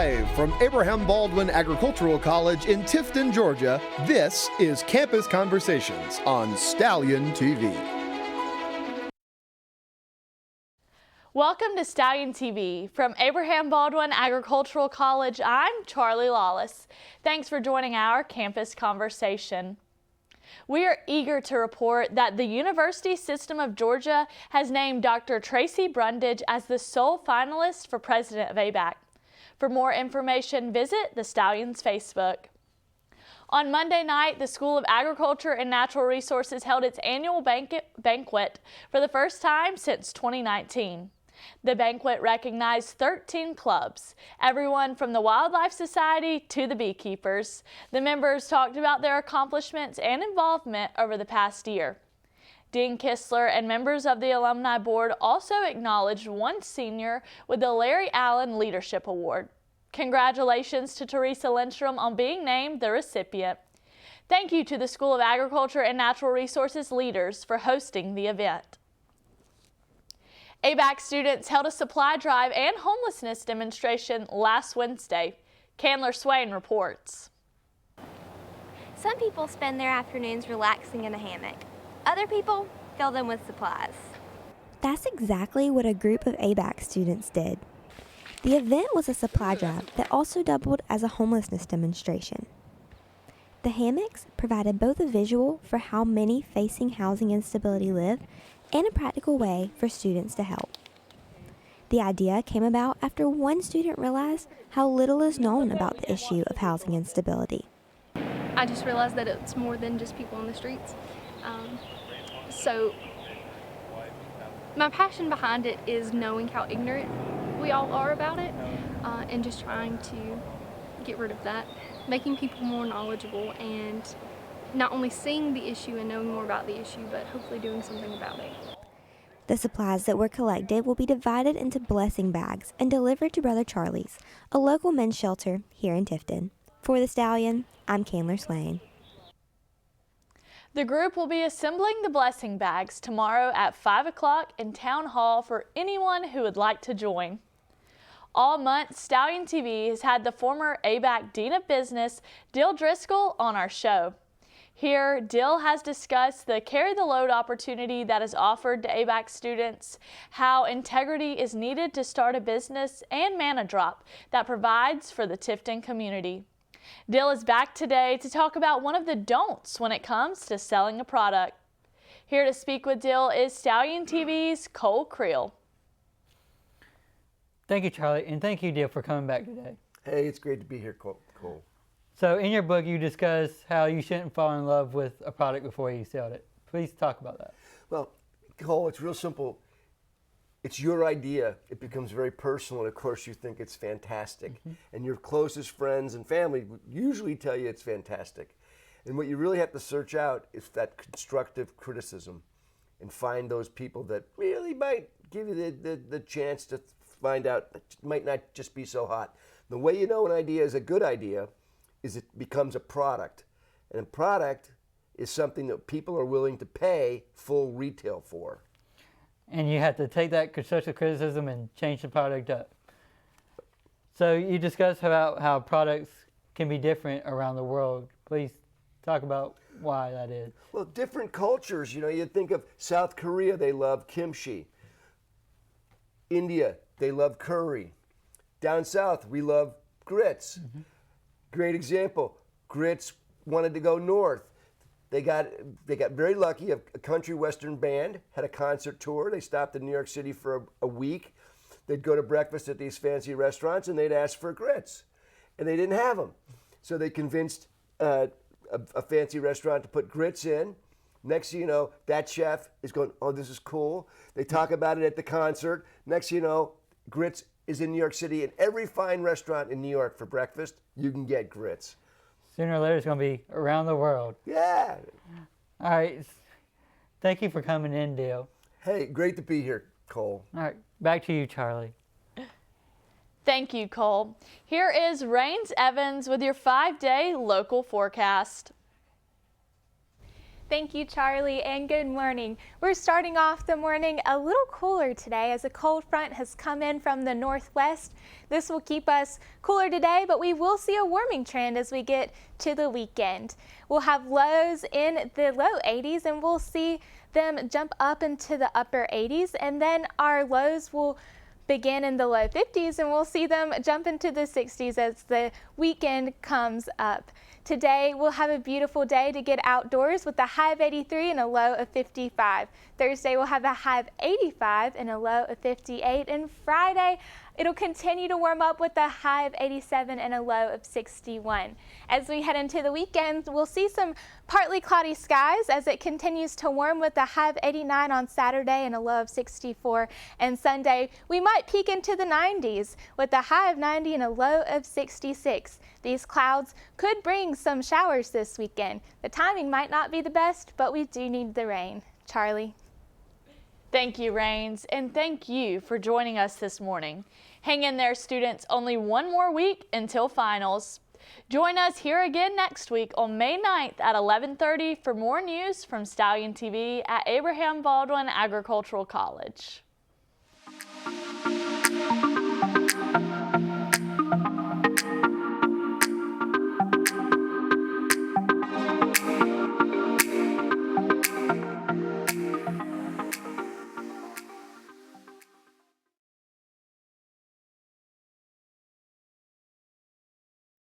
Live from Abraham Baldwin Agricultural College in Tifton, Georgia, this is Campus Conversations on Stallion TV. Welcome to Stallion TV. From Abraham Baldwin Agricultural College, I'm Charlie Lawless. Thanks for joining our Campus Conversation. We are eager to report that the University System of Georgia has named Dr. Tracy Brundage as the sole finalist for President of ABAC. For more information, visit the Stallions Facebook. On Monday night, the School of Agriculture and Natural Resources held its annual banquet for the first time since 2019. The banquet recognized 13 clubs, everyone from the Wildlife Society to the beekeepers. The members talked about their accomplishments and involvement over the past year. Dean Kistler and members of the Alumni Board also acknowledged one senior with the Larry Allen Leadership Award. Congratulations to Teresa Lindstrom on being named the recipient. Thank you to the School of Agriculture and Natural Resources leaders for hosting the event. ABAC students held a supply drive and homelessness demonstration last Wednesday. Candler Swain reports. Some people spend their afternoons relaxing in a hammock. Other people fill them with supplies. That's exactly what a group of ABAC students did. The event was a supply drive that also doubled as a homelessness demonstration. The hammocks provided both a visual for how many facing housing instability live and a practical way for students to help. The idea came about after one student realized how little is known about the issue of housing instability. I just realized that it's more than just people on the streets. So my passion behind it is knowing how ignorant we all are about it, and just trying to get rid of that, making people more knowledgeable and not only seeing the issue and knowing more about the issue, but hopefully doing something about it. The supplies that were collected will be divided into blessing bags and delivered to Brother Charlie's, a local men's shelter here in Tifton. For the Stallion, I'm Candler Swain. The group will be assembling the blessing bags tomorrow at 5 o'clock in Town Hall for anyone who would like to join. All month, Stallion TV has had the former ABAC Dean of Business, Dill Driscoll, on our show. Here, Dill has discussed the carry the load opportunity that is offered to ABAC students, how integrity is needed to start a business, and Manna Drop that provides for the Tifton community. Dill is back today to talk about one of the don'ts when it comes to selling a product. Here to speak with Dill is Stallion TV's Cole Creel. Thank you, Charlie, and thank you, Dill, for coming back today. Hey, it's great to be here, Cole. So in your book, you discuss how you shouldn't fall in love with a product before you sell it. Please talk about that. Well, Cole, it's real simple. It's your idea. It becomes very personal, and of course you think it's fantastic. And your closest friends and family usually tell you it's fantastic. And what you really have to search out is that constructive criticism and find those people that really might give you the chance to find out that it might not just be so hot. The way you know an idea is a good idea is it becomes a product. And a product is something that people are willing to pay full retail for. And you have to take that constructive criticism and change the product up. So you discussed about how products can be different around the world. Please talk about why that is. Well, different cultures, you think of South Korea, they love kimchi. India, they love curry. Down south, we love grits. Great example. Grits wanted to go north. They got very lucky. A country western band had a concert tour. They stopped in New York City for a week. They'd go to breakfast at these fancy restaurants and they'd ask for grits. And they didn't have them. So they convinced a fancy restaurant to put grits in. Next thing you know, that chef is going, oh, this is cool. They talk about it at the concert. Next thing you know, grits is in New York City. In every fine restaurant in New York for breakfast, you can get grits. Sooner or later, it's going to be around the world. Yeah. All right. Thank you for coming in, Dill. Hey, great to be here, Cole. All right. Back to you, Charlie. Thank you, Cole. Here is Rains Evans with your 5-day local forecast. Thank you, Charlie, and good morning. We're starting off the morning a little cooler today as a cold front has come in from the northwest. This will keep us cooler today, but we will see a warming trend as we get to the weekend. We'll have lows in the low 80s and we'll see them jump up into the upper 80s, and then our lows will begin in the low 50s and we'll see them jump into the 60s as the weekend comes up. Today we'll have a beautiful day to get outdoors with a high of 83 and a low of 55. Thursday we'll have a high of 85 and a low of 58, and Friday it'll continue to warm up with a high of 87 and a low of 61. As we head into the weekend, we'll see some partly cloudy skies as it continues to warm with a high of 89 on Saturday and a low of 64. And Sunday, we might peak into the 90s with a high of 90 and a low of 66. These clouds could bring some showers this weekend. The timing might not be the best, but we do need the rain. Charlie. Thank you, Rains, and thank you for joining us this morning. Hang in there, students. Only one more week until finals. Join us here again next week on May 9th at 11:30 for more news from Stallion TV at Abraham Baldwin Agricultural College.